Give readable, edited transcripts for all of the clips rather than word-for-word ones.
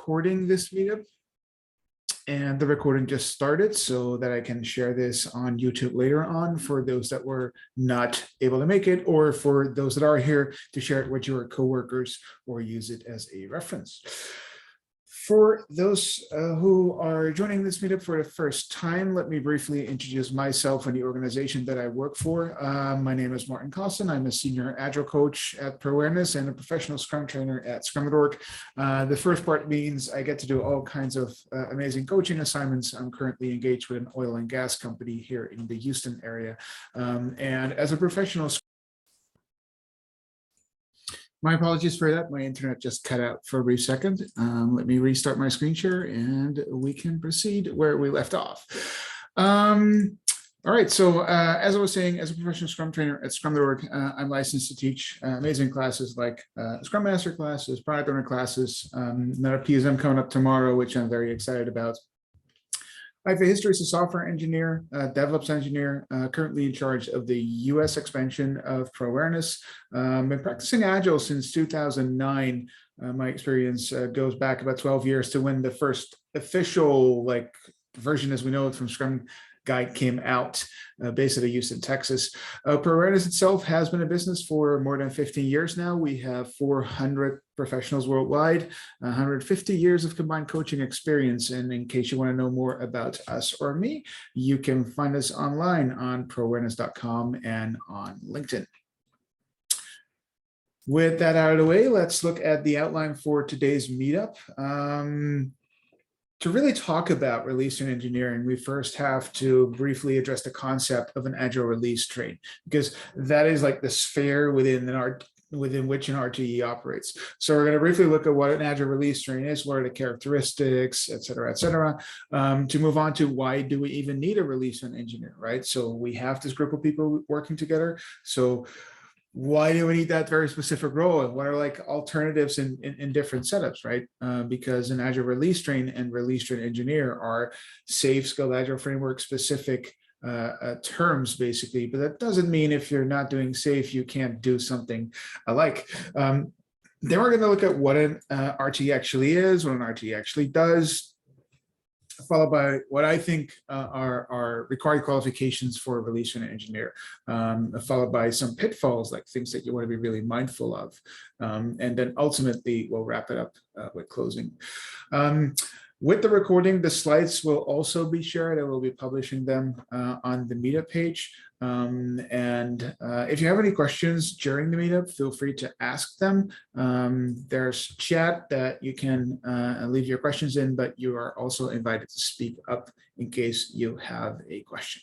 recording this meetup, and the recording just started so that I can share this on YouTube later on for those that were not able to make it, or for those that are here to share it with your coworkers or use it as a reference. For those who are joining this meetup for the first time, let me briefly introduce myself and the organization that I work for. My name is Martin Costin. I'm a senior agile coach at ProAwareness and a professional Scrum trainer at Scrum.org. The first part means I get to do all kinds of amazing coaching assignments. I'm currently engaged with an oil and gas company here in the Houston area. And as a professional, my apologies for that. My internet just cut out for a brief second. Let me restart my screen share and we can proceed where we left off. All right, so as I was saying, as a professional Scrum trainer at Scrum.org, I'm licensed to teach amazing classes like Scrum Master classes, Product Owner classes, another PSM coming up tomorrow, which I'm very excited about. I have a history as a software engineer, DevOps engineer, currently in charge of the US expansion of ProAwareness. Been practicing Agile since 2009. My experience goes back about 12 years to when the first official version as we know it from Scrum Guide came out, based out of Houston, Texas. ProAwareness itself has been a business for more than 15 years now. We have 400 professionals worldwide, 150 years of combined coaching experience. And in case you want to know more about us or me, you can find us online on proawareness.com and on LinkedIn. With that out of the way, let's look at the outline for today's meetup. To really talk about release and engineering, we first have to briefly address the concept of an agile release train, because that is like the sphere within which an RTE operates. So we're going to briefly look at what an agile release train is, what are the characteristics, et cetera, to move on to why do we even need a release and engineer, right? So we have this group of people working together. So why do we need that very specific role, and what are alternatives in different setups, right? Because an agile release train and release train engineer are safe, skilled agile framework specific terms, basically. But that doesn't mean if you're not doing safe, you can't do something alike. Then we're going to look at what an RTE actually is, what an RTE actually does, followed by what I think are required qualifications for a release and engineer, followed by some pitfalls, like things that you want to be really mindful of. And then ultimately, we'll wrap it up with closing. With the recording, the slides will also be shared. I will be publishing them on the Meetup page. If you have any questions during the Meetup, feel free to ask them. There's chat that you can leave your questions in, but you are also invited to speak up in case you have a question.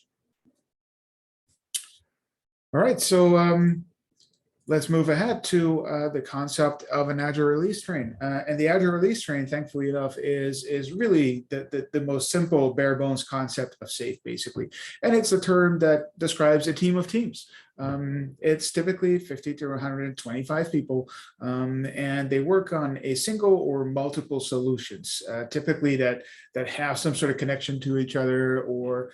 All right, so let's move ahead to the concept of an agile release train. And the agile release train, thankfully enough, is really the most simple, bare bones concept of SAFe, basically. And it's a term that describes a team of teams. It's typically 50 to 125 people, and they work on a single or multiple solutions, typically that have some sort of connection to each other, or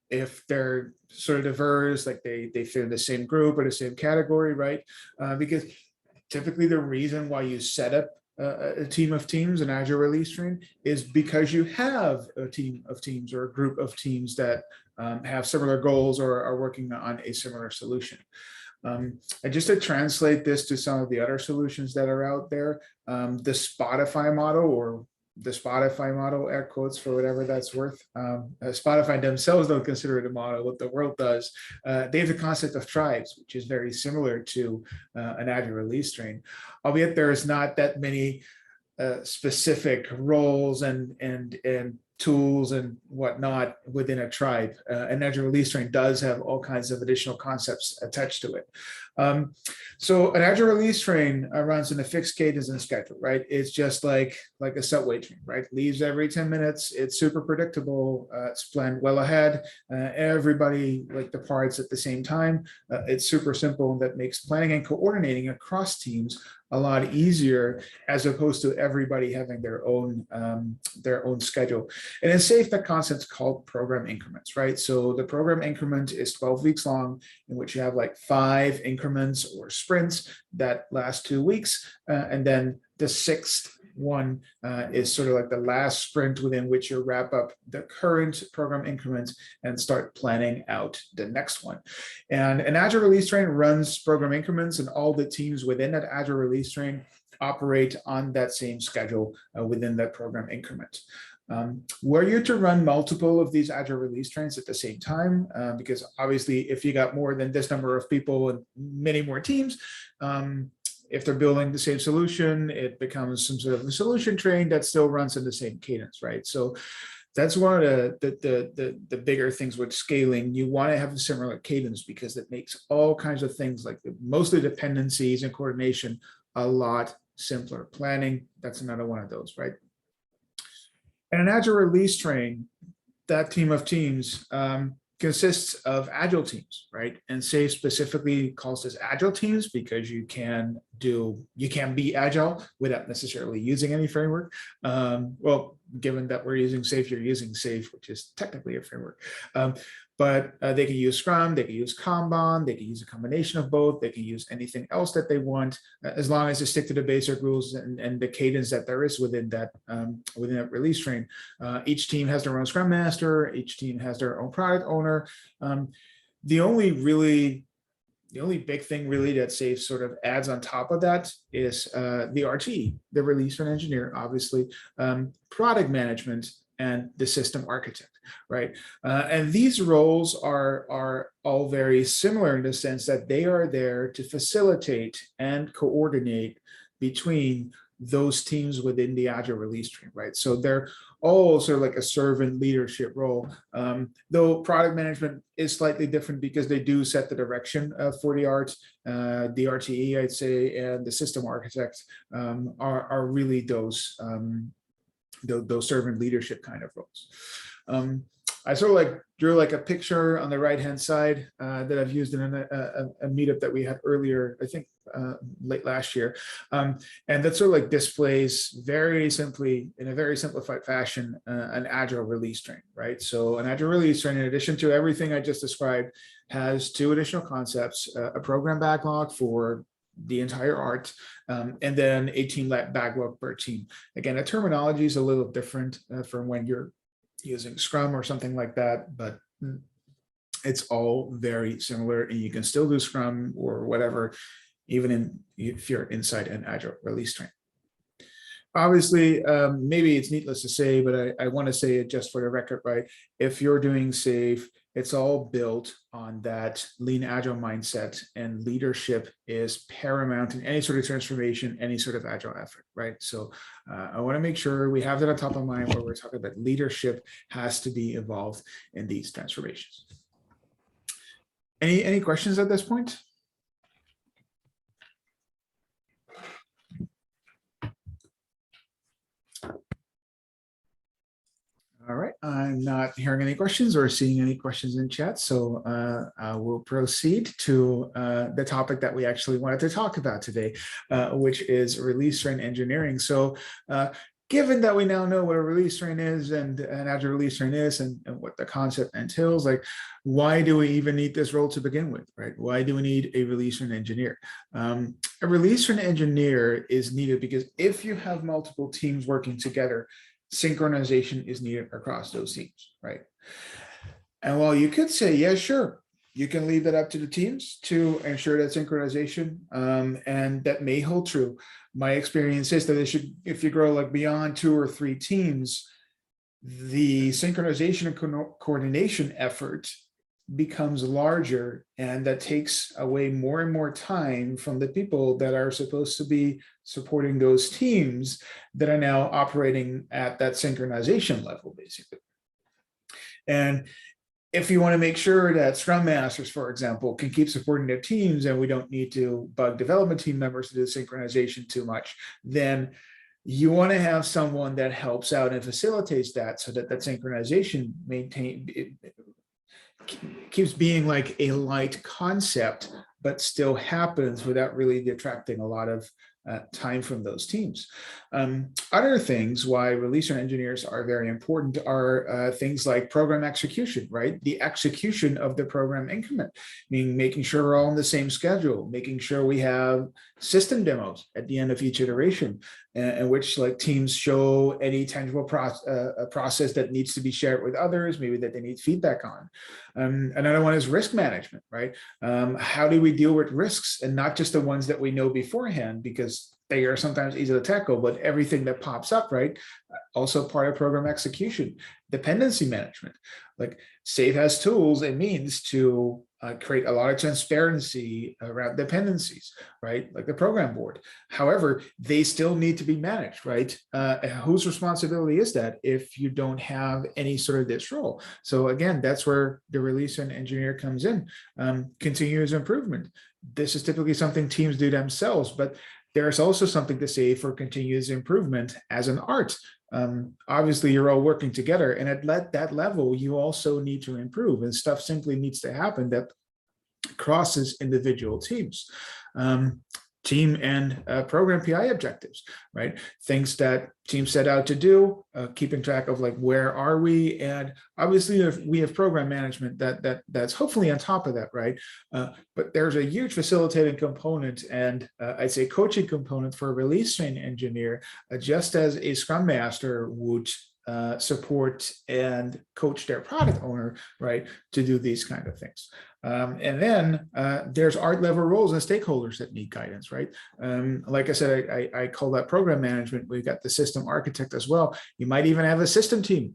if they're sort of diverse, like they fit in the same group or the same category, right? Because typically the reason why you set up a team of teams, an agile release train, is because you have a team of teams or a group of teams that have similar goals or are working on a similar solution. And just to translate this to some of the other solutions that are out there, the Spotify model, or the Spotify model, air quotes for whatever that's worth. Spotify themselves don't consider it a model, what the world does. They have the concept of tribes, which is very similar to an agile release train, albeit there's not that many specific roles and tools and whatnot within a tribe. An agile release train does have all kinds of additional concepts attached to it. So an agile release train runs in a fixed cadence and schedule, right? It's just like a subway train, right? Leaves every 10 minutes. It's super predictable. It's planned well ahead. Everybody departs at the same time. It's super simple, and that makes planning and coordinating across teams a lot easier, as opposed to everybody having their own schedule. And in SAFe, that concept's called program increments, right? So the program increment is 12 weeks long, in which you have 5 increments or sprints that last 2 weeks, and then the 6th one is sort of like the last sprint within which you wrap up the current program increments and start planning out the next one. And an Agile release train runs program increments, and all the teams within that Agile release train operate on that same schedule within that program increment. Were you to run multiple of these Agile release trains at the same time, because obviously if you got more than this number of people and many more teams, if they're building the same solution, it becomes some sort of a solution train that still runs in the same cadence, right? So that's one of the bigger things with scaling. You want to have a similar cadence because it makes all kinds of things like mostly dependencies and coordination a lot simpler. Planning, that's another one of those, right? And an Agile release train, that team of teams consists of Agile teams, right? And SAFe specifically calls this Agile teams because you can be Agile without necessarily using any framework. Well, given that we're using SAFe, you're using SAFe, which is technically a framework. But they can use Scrum, they can use Kanban, they can use a combination of both, they can use anything else that they want, as long as they stick to the basic rules and the cadence that there is within that release train. Each team has their own Scrum Master, each team has their own product owner. The only big thing really that SAFe sort of adds on top of that is the RTE, the release train engineer, obviously, product management, and the system architect, right? And these roles are all very similar in the sense that they are there to facilitate and coordinate between those teams within the Agile release train, right? So they're all sort of like a servant leadership role, though product management is slightly different because they do set the direction for the art. The RTE, I'd say, and the system architect are really those servant leadership kind of roles. I sort of like drew like a picture on the right-hand side that I've used in a meetup that we had earlier, I think late last year. And that sort of like displays very simply, in a very simplified fashion, an Agile release train, right? So an Agile release train, in addition to everything I just described, has two additional concepts: a program backlog for the entire art, and then a team backlog per team. Again, the terminology is a little different from when you're using Scrum or something like that, but it's all very similar, and you can still do Scrum or whatever, even if you're inside an Agile release train. Obviously, maybe it's needless to say, but I want to say it just for the record, right? If you're doing SAFe, it's all built on that lean Agile mindset, and leadership is paramount in any sort of transformation, any sort of Agile effort, right? So I want to make sure we have that on top of mind where we're talking about leadership has to be involved in these transformations. Any questions at this point? All right, I'm not hearing any questions or seeing any questions in chat, so I will proceed to the topic that we actually wanted to talk about today, which is release train engineering. So given that we now know what a release train is and an Agile release train is and what the concept entails, like, why do we even need this role to begin with, right? Why do we need a release train engineer? A release train engineer is needed because if you have multiple teams working together, synchronization is needed across those teams, right? And while you could say, yeah, sure, you can leave that up to the teams to ensure that synchronization, and that may hold true. My experience is that it should, if you grow like beyond 2 or 3 teams, the synchronization and coordination effort becomes larger, and that takes away more and more time from the people that are supposed to be supporting those teams that are now operating at that synchronization level, basically. And if you want to make sure that Scrum Masters, for example, can keep supporting their teams and we don't need to bug development team members to do synchronization too much, then you want to have someone that helps out and facilitates that so that that synchronization keeps being like a light concept, but still happens without really detracting a lot of time from those teams. Other things why release train engineers are very important are things like program execution, right? The execution of the program increment, meaning making sure we're all on the same schedule, making sure we have system demos at the end of each iteration, in which like teams show any tangible process that needs to be shared with others, maybe that they need feedback on. Another one is risk management, right? How do we deal with risks, and not just the ones that we know beforehand, because they are sometimes easy to tackle, but everything that pops up, right? Also part of program execution. Dependency management, like SAFe has tools and means to create a lot of transparency around dependencies, right? Like the program board. However, they still need to be managed, right? Whose responsibility is that if you don't have any sort of this role? So again, that's where the release and engineer comes in. Continuous improvement. This is typically something teams do themselves, but there's also something to say for continuous improvement as an art. Obviously, you're all working together, and at that level, you also need to improve, and stuff simply needs to happen that crosses individual teams. Team and program PI objectives, right? Things that teams set out to do, keeping track of like, where are we? And obviously we have program management that's hopefully on top of that, right? But there's a huge facilitating component and I'd say coaching component for a release train engineer, just as a Scrum Master would support and coach their product owner, right, to do these kind of things. And then there's art level roles and stakeholders that need guidance, right? Like I said, I call that program management. We've got the system architect as well. You might even have a system team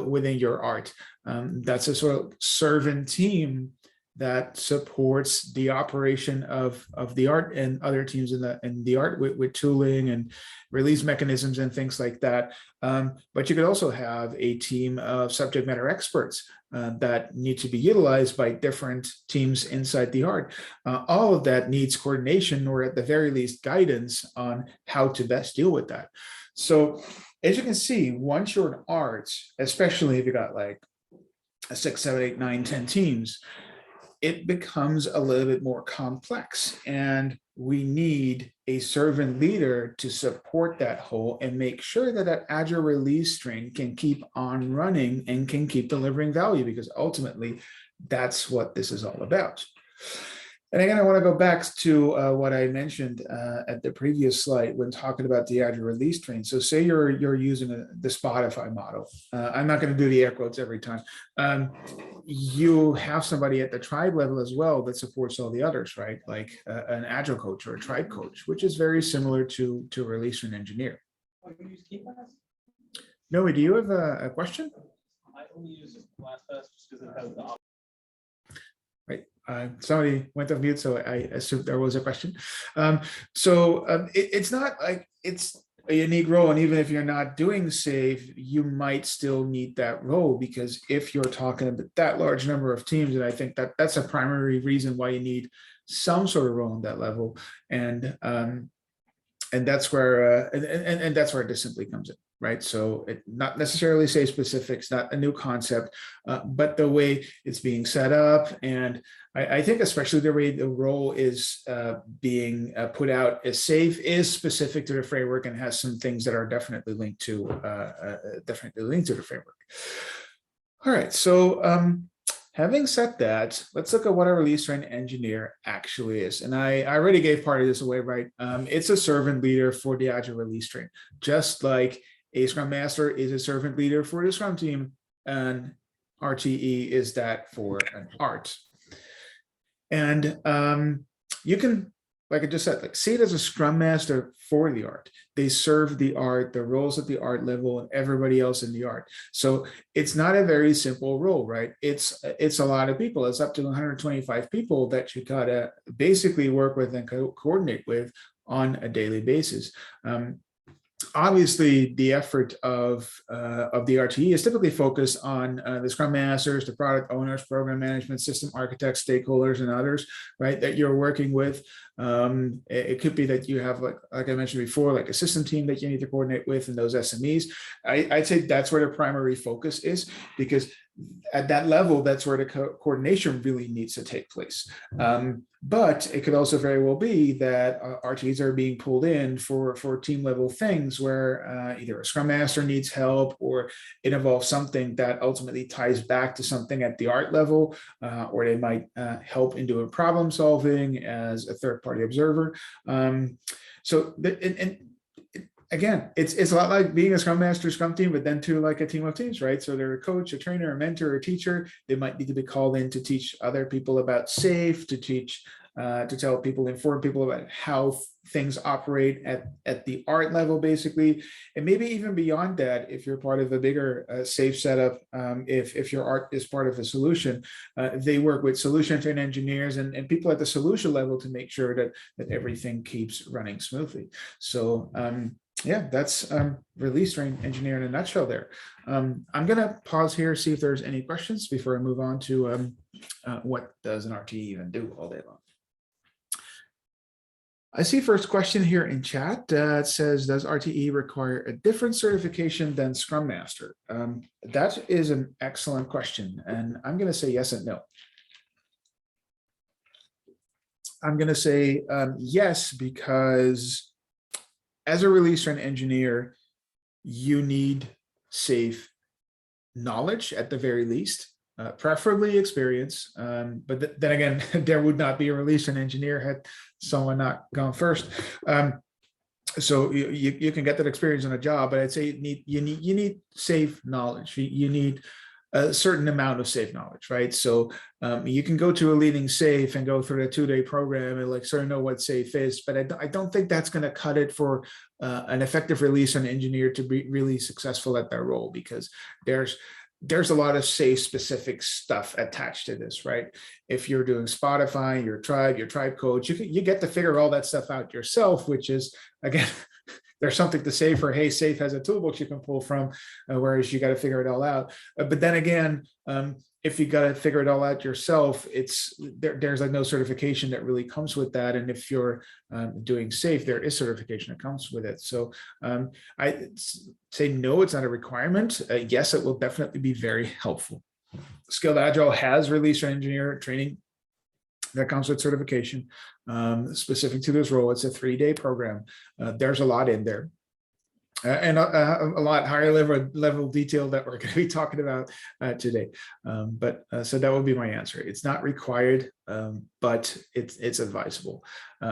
within your art. That's a sort of servant team that supports the operation of the art and other teams in the art with tooling and release mechanisms and things like that. But you could also have a team of subject matter experts that need to be utilized by different teams inside the art. All of that needs coordination, or at the very least guidance on how to best deal with that. So as you can see, once you're in art, especially if you got like 6, 7, 8, 9, 10 teams, it becomes a little bit more complex, and we need a servant leader to support that whole and make sure that that agile release train can keep on running and can keep delivering value, because ultimately that's what this is all about. And again, I want to go back to what I mentioned at the previous slide when talking about the agile release train. So say you're using the Spotify model. I'm not going to do the air quotes every time. You have somebody at the tribe level as well that supports all the others, right? Like an agile coach or a tribe coach, which is very similar to a release train engineer. Noe, do you have a question? I only use LastPass just because it has the right. Somebody went off mute, so I assumed there was a question. It's not like it's a unique role, and even if you're not doing SAFe, you might still need that role, because if you're talking about that large number of teams, and I think that's a primary reason why you need some sort of role on that level, and that's where and that's where this simply comes in. Right, so it not necessarily say specifics, not a new concept, but the way it's being set up, and I think especially the way the role is being put out as SAFe is specific to the framework and has some things that are definitely linked to the framework. All right, so having said that, let's look at what a release train engineer actually is. And I already gave part of this away, right? It's a servant leader for the agile release train, just like a Scrum Master is a servant leader for the Scrum team, and RTE is that for an art. And you can, like I just said, like see it as a Scrum Master for the art. They serve the art, the roles at the art level, and everybody else in the art. So it's not a very simple role, right? It's a lot of people. It's up to 125 people that you gotta basically work with and coordinate with on a daily basis. Obviously, the effort of the RTE is typically focused on the Scrum Masters, the product owners, program management, system architects, stakeholders, and others, right, that you're working with. It could be that you have, like I mentioned before, like a system team that you need to coordinate with, and those SMEs. I'd say that's where the primary focus is, because at that level, that's where the coordination really needs to take place. But it could also very well be that RTs are being pulled in for team level things where either a Scrum Master needs help, or it involves something that ultimately ties back to something at the art level, or they might help in doing problem solving as a third party observer. So again, it's a lot like being a Scrum Master, Scrum team, but then to like a team of teams, right? So they're a coach, a trainer, a mentor, a teacher. They might need to be called in to teach other people about SAFe, to teach, to tell people, inform people about how things operate at the art level, basically, and maybe even beyond that. If you're part of a bigger SAFe setup, if your art is part of a solution, they work with solution trained engineers and people at the solution level to make sure that everything keeps running smoothly. So yeah, that's release train engineer in a nutshell there. I'm going to pause here, see if there's any questions before I move on to what does an RTE even do all day long. I see first question here in chat. It says, does RTE require a different certification than Scrum Master? That is an excellent question, and I'm going to say yes and no. I'm going to say yes, because as a release train engineer, you need SAFe knowledge at the very least, preferably experience. But then again, there would not be a release train engineer had someone not gone first. So you can get that experience on a job, but I'd say you need SAFe knowledge. You need a certain amount of SAFe knowledge, right? So you can go to a leading SAFe and go through a 2-day program and like sort of know what SAFe is, but I don't think that's going to cut it for an effective release on an engineer to be really successful at their role, because there's a lot of SAFe specific stuff attached to this, right? If you're doing Spotify, your tribe codes, you get to figure all that stuff out yourself, which is, again, there's something to say for, hey, SAFe has a toolbox you can pull from, whereas you got to figure it all out. But then again, if you got to figure it all out yourself, there's like no certification that really comes with that. And if you're doing SAFe, there is certification that comes with it. So I say no, it's not a requirement. Yes, it will definitely be very helpful. Skilled Agile has release engineer training that comes with certification specific to this role. It's a 3-day program. There's a lot in there. And a lot higher level detail that we're going to be talking about today. So that would be my answer. It's not required, but it's advisable.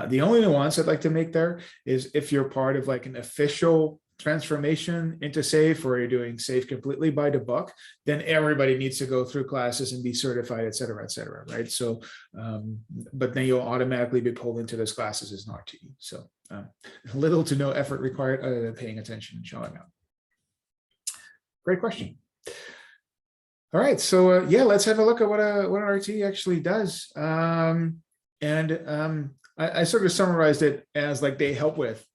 The only nuance I'd like to make there is if you're part of like an official transformation into SAFe, or you're doing SAFe completely by the book, then everybody needs to go through classes and be certified, et cetera, right? So, but then you'll automatically be pulled into those classes as an RTE. So little to no effort required other than paying attention and showing up. Great question. All right, so yeah, let's have a look at what an RTE actually does. I sort of summarized it as like they help with.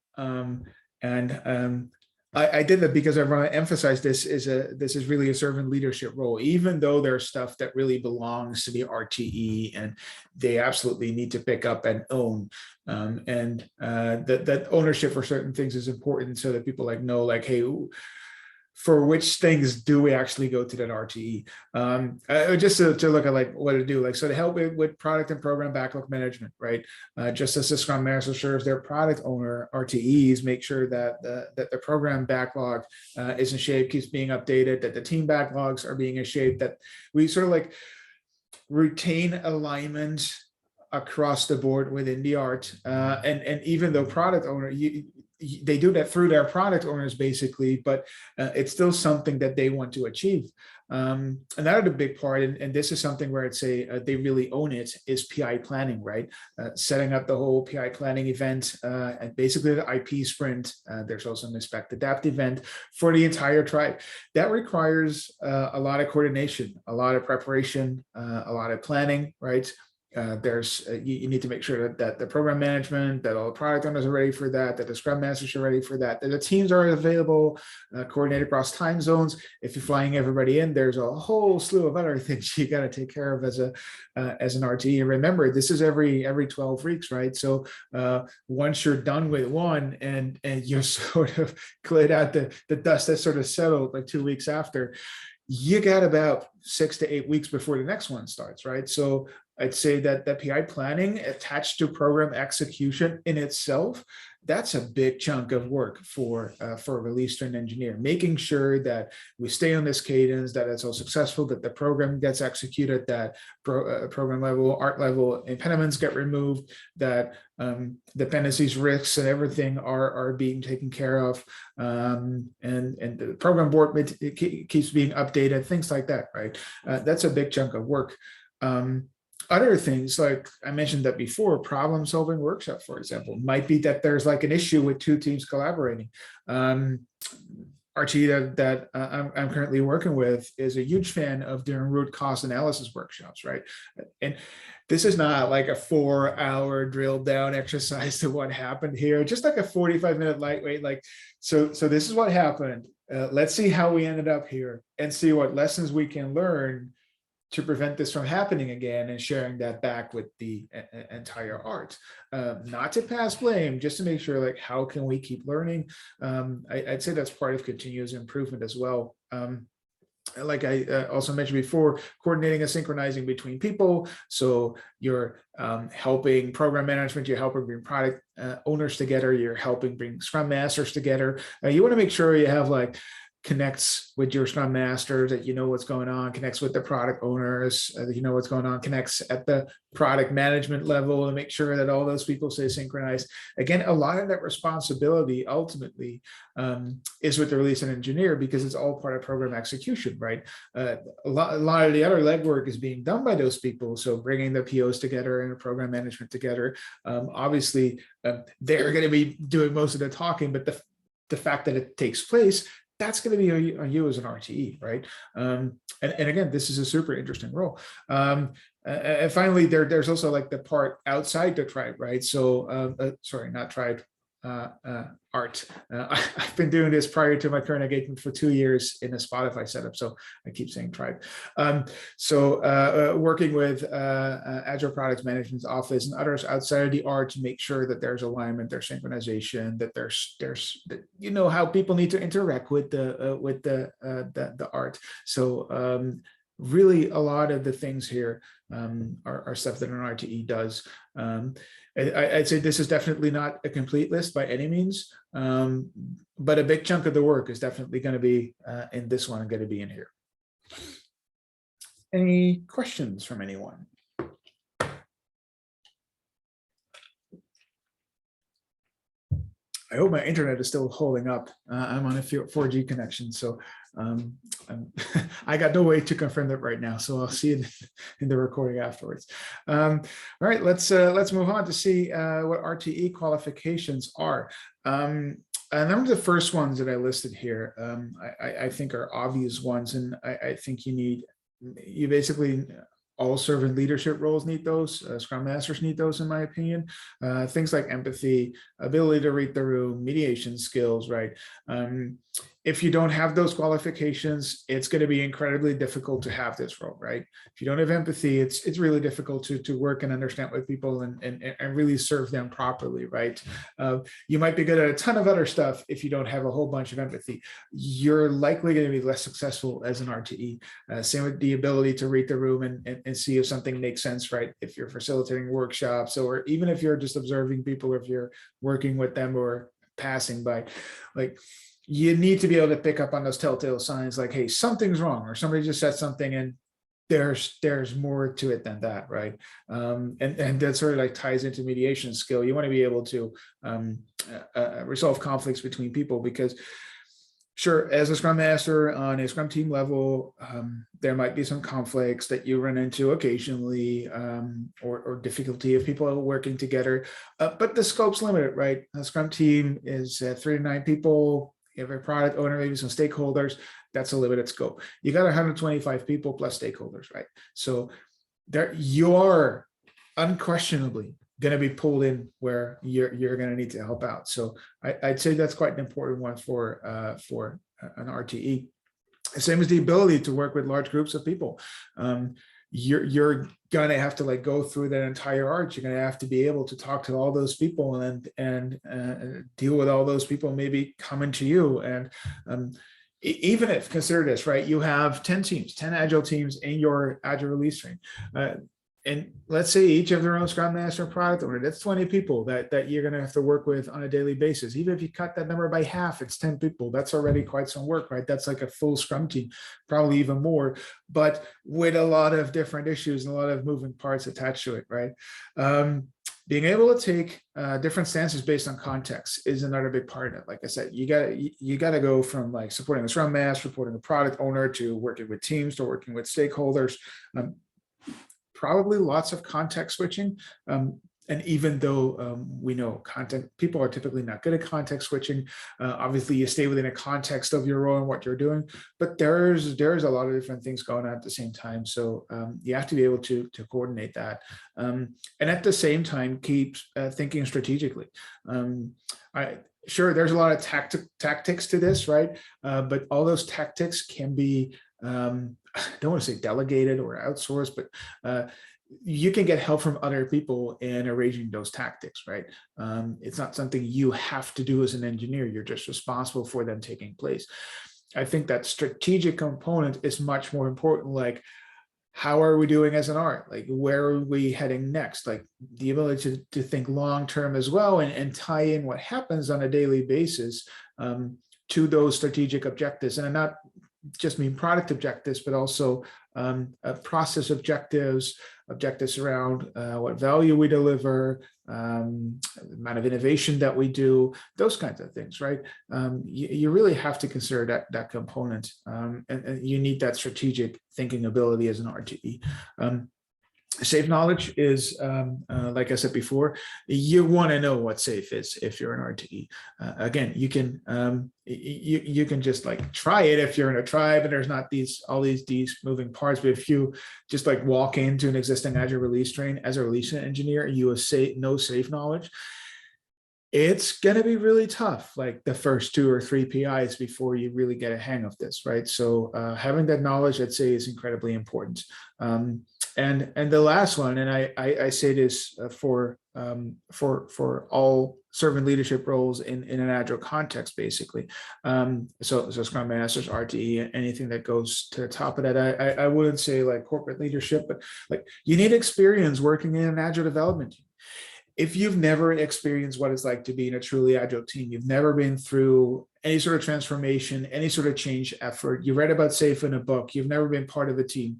I did that because I want to emphasize this is really a servant leadership role, even though there's stuff that really belongs to the RTE and they absolutely need to pick up and own. That ownership for certain things is important, so that people like know, like, hey, for which things do we actually go to that RTE? Just to look at like what to do, like, so to help with product and program backlog management, right? Just as the Scrum Master serves their product owner, RTEs make sure that the program backlog is in shape, keeps being updated, that the team backlogs are being in shape, that we sort of like retain alignment across the board within the art. And even though product owner, they do that through their product owners basically, but it's still something that they want to achieve. Another big part, and this is something where I'd say they really own it, is PI planning, right? Setting up the whole PI planning event and basically the IP sprint. There's also an inspect adapt event for the entire tribe. That requires a lot of coordination, a lot of preparation, a lot of planning, right? You need to make sure that the program management, that all the product owners are ready for that the Scrum Masters are ready for that the teams are available, coordinated across time zones. If you're flying everybody in, there's a whole slew of other things you got to take care of as an RTE. And remember, this is every 12 weeks, right? So once you're done with one and you're sort of cleared out the dust that's sort of settled like 2 weeks after, you got about 6 to 8 weeks before the next one starts, right? So I'd say that PI planning attached to program execution in itself, that's a big chunk of work for a release trained engineer, making sure that we stay on this cadence, that it's all successful, that the program gets executed, that program level, art level impediments get removed, that dependencies, risks, and everything are being taken care of, and the program board keeps being updated, things like that, right? That's a big chunk of work. Other things, like I mentioned that before, problem solving workshop, for example, might be that there's like an issue with two teams collaborating. Archie that I'm currently working with is a huge fan of doing root cause analysis workshops, right? And this is not like a 4-hour drill down exercise to what happened here, just like a 45-minute lightweight, like, so this is what happened. Let's see how we ended up here and see what lessons we can learn to prevent this from happening again, and sharing that back with the entire art. Not to pass blame, just to make sure, like, how can we keep learning? I'd say that's part of continuous improvement as well. Like I also mentioned before, coordinating and synchronizing between people. So you're helping program management, you're helping bring product owners together, you're helping bring Scrum Masters together. You want to make sure you have like connects with your Scrum Master, that you know what's going on, connects with the product owners, that you know what's going on, connects at the product management level, to make sure that all those people stay synchronized. Again, a lot of that responsibility ultimately is with the release and engineer, because it's all part of program execution, right? A lot of the other legwork is being done by those people. So bringing the POs together and the program management together, obviously they're going to be doing most of the talking, but the fact that it takes place, that's going to be on you as an RTE, right? And again, this is a super interesting role. And finally, there's also like the part outside the tribe, right? So, sorry, not tribe, art. I've been doing this prior to my current engagement for 2 years in a Spotify setup, so I keep saying tribe. Working with Agile Products Management's office and others outside of the art to make sure that there's alignment, there's synchronization, that there's you know how people need to interact with the art. So really, a lot of the things here are stuff that an RTE does. I'd say this is definitely not a complete list by any means, but a big chunk of the work is definitely going to be in this one and going to be in here. Any questions from anyone? I hope my internet is still holding up. I'm on a 4G connection, so I got no way to confirm that right now. So I'll see it in the recording afterwards. All right, let's move on to see what RTE qualifications are. A number of the first ones that I listed here, I think are obvious ones, and I think you basically, all servant leadership roles need those. Scrum Masters need those, in my opinion. Things like empathy, ability to read the room, mediation skills, right? If you don't have those qualifications, it's going to be incredibly difficult to have this role, right? If you don't have empathy, it's really difficult to work and understand with people and really serve them properly, right? You might be good at a ton of other stuff. If you don't have a whole bunch of empathy, you're likely going to be less successful as an RTE. Same with the ability to read the room and see if something makes sense, right? If you're facilitating workshops, or even if you're just observing people, or if you're working with them or passing by, like, you need to be able to pick up on those telltale signs, like, hey, something's wrong, or somebody just said something and there's more to it than that, right? And that sort of like ties into mediation skill. You want to be able to resolve conflicts between people, because sure, as a Scrum Master on a Scrum team level, there might be some conflicts that you run into occasionally, or difficulty of people working together, but the scope's limited, right? A Scrum team is 3 to 9 people. You have a product owner, maybe some stakeholders. That's a limited scope. You got 125 people plus stakeholders, right? So there you are unquestionably going to be pulled in where you're going to need to help out. So I'd say that's quite an important one for an RTE. Same as the ability to work with large groups of people. You're going to have to like go through that entire arc. You're going to have to be able to talk to all those people and deal with all those people maybe coming to you. And even if, consider this, right, you have 10 teams, 10 agile teams in your agile release train. and let's say each of their own Scrum Master and product owner, that's 20 people that you're going to have to work with on a daily basis. Even if you cut that number by half, it's 10 people. That's already quite some work, right? That's like a full Scrum team, probably even more, but with a lot of different issues and a lot of moving parts attached to it, right? Being able to take different stances based on context is another big part of it. Like I said, you got to go from like supporting the Scrum Master, supporting the product owner, to working with teams, to working with stakeholders. Probably lots of context switching. And even though we know people are typically not good at context switching, obviously you stay within a context of your role and what you're doing, but there's a lot of different things going on at the same time. So you have to be able to coordinate that. And at the same time, keep thinking strategically. Sure, there's a lot of tactics to this, right? But all those tactics can be, I don't want to say delegated or outsourced, but you can get help from other people in arranging those tactics, right? It's not something you have to do as an engineer. You're just responsible for them taking place. I think that strategic component is much more important. Like, how are we doing as an art? Like, where are we heading next? Like the ability to think long-term as well, and tie in what happens on a daily basis to those strategic objectives. And I'm not just mean product objectives, but also process objectives around what value we deliver, the amount of innovation that we do, those kinds of things, right? You really have to consider that component, and you need that strategic thinking ability as an RTE. Safe knowledge is, like I said before, you want to know what safe is if you're an RTE. Again, you can just like try it if you're in a tribe and there's not all these moving parts. But if you just like walk into an existing Agile release train as a release engineer and you have no safe knowledge, it's going to be really tough, like the first 2 or 3 PIs before you really get a hang of this, right? So having that knowledge, I'd say, is incredibly important. And the last one, and I say this for all servant leadership roles in an Agile context, basically. So Scrum Masters, RTE, anything that goes to the top of that. I wouldn't say like corporate leadership, but like you need experience working in an Agile development team. If you've never experienced what it's like to be in a truly Agile team, you've never been through any sort of transformation, any sort of change effort, you read about SAFe in a book, you've never been part of a team.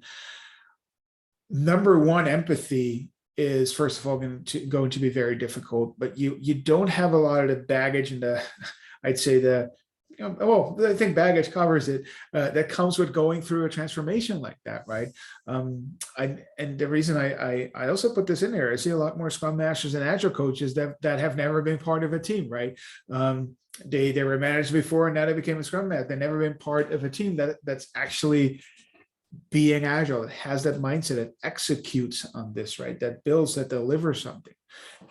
Number one, empathy is first of all going to be very difficult, but you don't have a lot of the baggage and I'd say I think baggage covers it, that comes with going through a transformation like that, right? And the reason I also put this in there, I see a lot more Scrum Masters and Agile coaches that have never been part of a team, right? They were managed before and now they became a Scrum Master. They've never been part of a team that's actually being Agile, that has that mindset, that executes on this, right? That builds, that delivers something.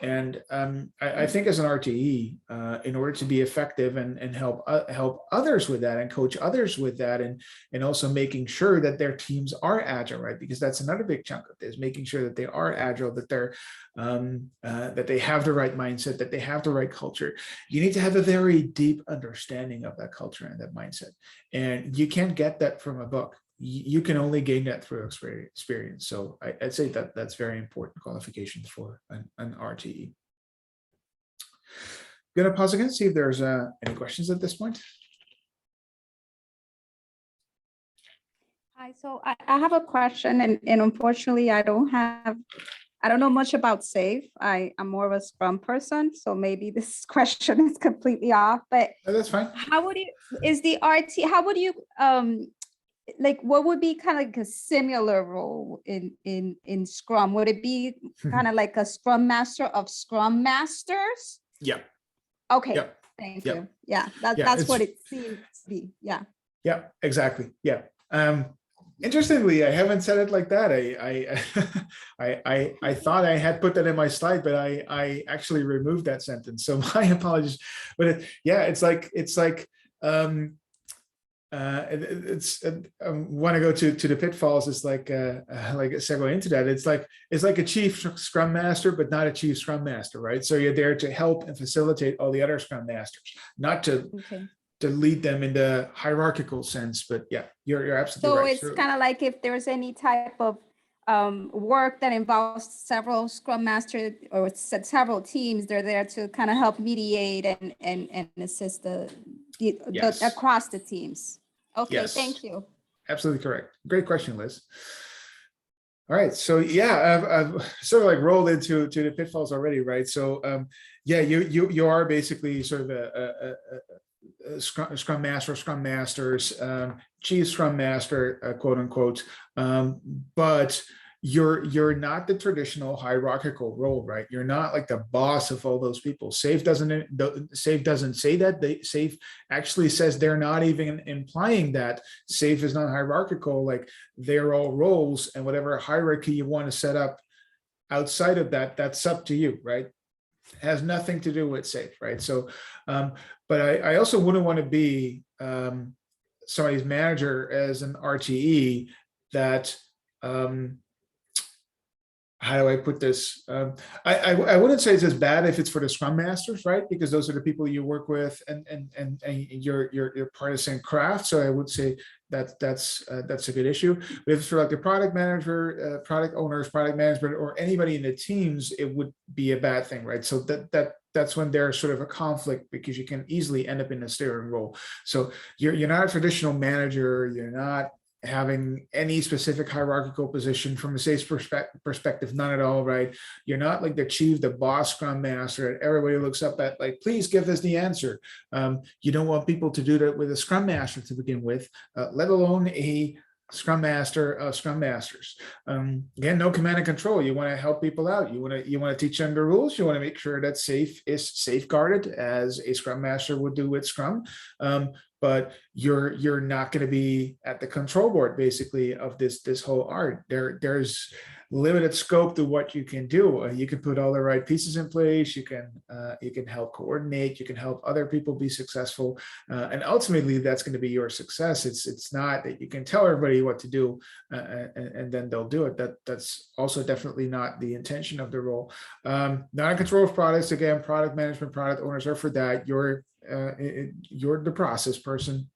And I think as an RTE, in order to be effective and help others with that and coach others with that, and also making sure that their teams are Agile, right? Because that's another big chunk of this, making sure that they are Agile, that they're that they have the right mindset, that they have the right culture. You need to have a very deep understanding of that culture and that mindset. And you can't get that from a book. You can only gain that through experience. So I'd say that that's very important qualification for an RTE. I'm going to pause again, see if there's any questions at this point. Hi, so I have a question, and unfortunately I don't know much about SAFe. I'm more of a Scrum person, so maybe this question is completely off, but that's fine. How would you like, what would be kind of like a similar role in Scrum? Would it be kind of like a Scrum Master of Scrum Masters? Yeah. Okay. Yep. Thank Yep. you. Yeah, that's what it seems to be. Yeah. Yeah, exactly. Yeah. Interestingly, I haven't said it like that. I thought I had put that in my slide, but I actually removed that sentence. So my apologies. But it's like want to go to the pitfalls. It's like segue into that. It's like a chief Scrum Master, but not a chief Scrum Master, right? So you're there to help and facilitate all the other Scrum Masters, not to lead them in the hierarchical sense. But yeah, you're absolutely right. So it's kind of like if there's any type of work that involves several scrum master or several teams. They're there to kind of help mediate and assist Yes. across the teams. Okay, Yes. thank you. Absolutely correct. Great question, Liz. All right, so yeah, I've sort of like rolled into the pitfalls already, right? So yeah, you are basically sort of a scrum master, scrum masters, chief scrum master, quote unquote, but you're not the traditional hierarchical role, right? You're not like the boss of all those people. SAFe doesn't say that. SAFe actually says they're not even implying that SAFe is not hierarchical. Like they're all roles, and whatever hierarchy you want to set up outside of that, that's up to you, right? It has nothing to do with SAFe, right? So, but I also wouldn't want to be somebody's manager as an RTE that how do I put this? I wouldn't say it's as bad if it's for the scrum masters, right? Because those are the people you work with, and you're part of the same craft. So I would say that that's a good issue. But if it's for like the product manager, product owners, product management, or anybody in the teams, it would be a bad thing, right? So that's when there's sort of a conflict, because you can easily end up in a steering role. So you're not a traditional manager. You're not having any specific hierarchical position from a sales perspective, none at all, right? You're not like the chief, the boss scrum master, and everybody looks up at like, please give us the answer. You don't want people to do that with a scrum master to begin with, let alone a scrum master of scrum masters. Again, no command and control. You want to help people out. You want to teach them the rules. You want to make sure that SAFe is safeguarded as a scrum master would do with Scrum. But you're not going to be at the control board basically of this whole art. There's limited scope to what you can do. You can put all the right pieces in place. You can help coordinate. You can help other people be successful, and ultimately that's going to be your success. It's not that you can tell everybody what to do and then they'll do it. That's also definitely not the intention of the role. Not in control of products. Again, product management, product owners are for that. You're the process person,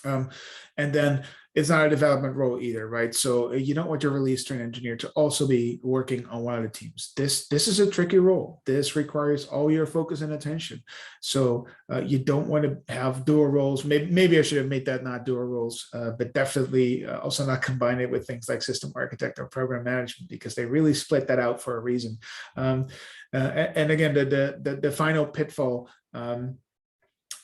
and then it's not a development role either, right? So you don't want your release train engineer to also be working on one of the teams. This is a tricky role. This requires all your focus and attention. So you don't want to have dual roles. Maybe I should have made that not dual roles, but definitely also not combine it with things like system architect or program management, because they really split that out for a reason. And again, the final pitfall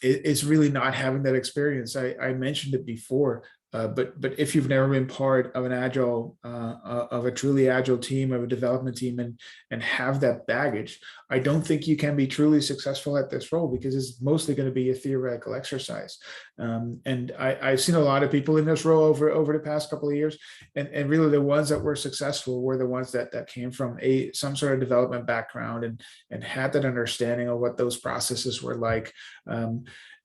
is really not having that experience. I mentioned it before, but if you've never been part of an agile, of a truly agile team, of a development team, and have that baggage, I don't think you can be truly successful at this role, because it's mostly going to be a theoretical exercise. And I've seen a lot of people in this role over the past couple of years, and really the ones that were successful were the ones that came from some sort of development background and had that understanding of what those processes were like.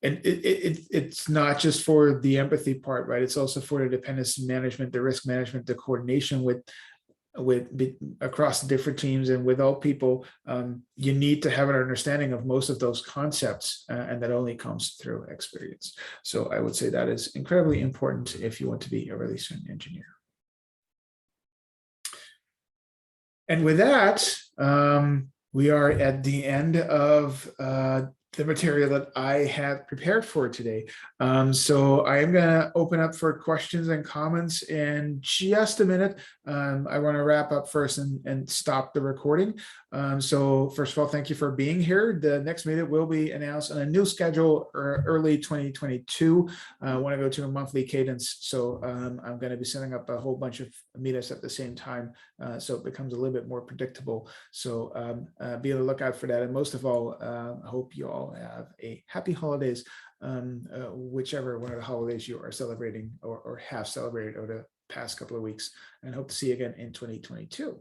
And it's not just for the empathy part, right? It's also for the dependency management, the risk management, the coordination with across the different teams and with all people. You need to have an understanding of most of those concepts, and that only comes through experience. So I would say that is incredibly important if you want to be a release engineer. And with that, we are at the end of the material that I had prepared for today. So I am going to open up for questions and comments in just a minute. I want to wrap up first and stop the recording. So first of all, thank you for being here. The next meetup will be announced on a new schedule early 2022. I want to go to a monthly cadence. So I'm going to be setting up a whole bunch of meetups at the same time. So it becomes a little bit more predictable. So be on the lookout for that. And most of all, I hope you all have a happy holidays, whichever one of the holidays you are celebrating or have celebrated over the past couple of weeks, and hope to see you again in 2022.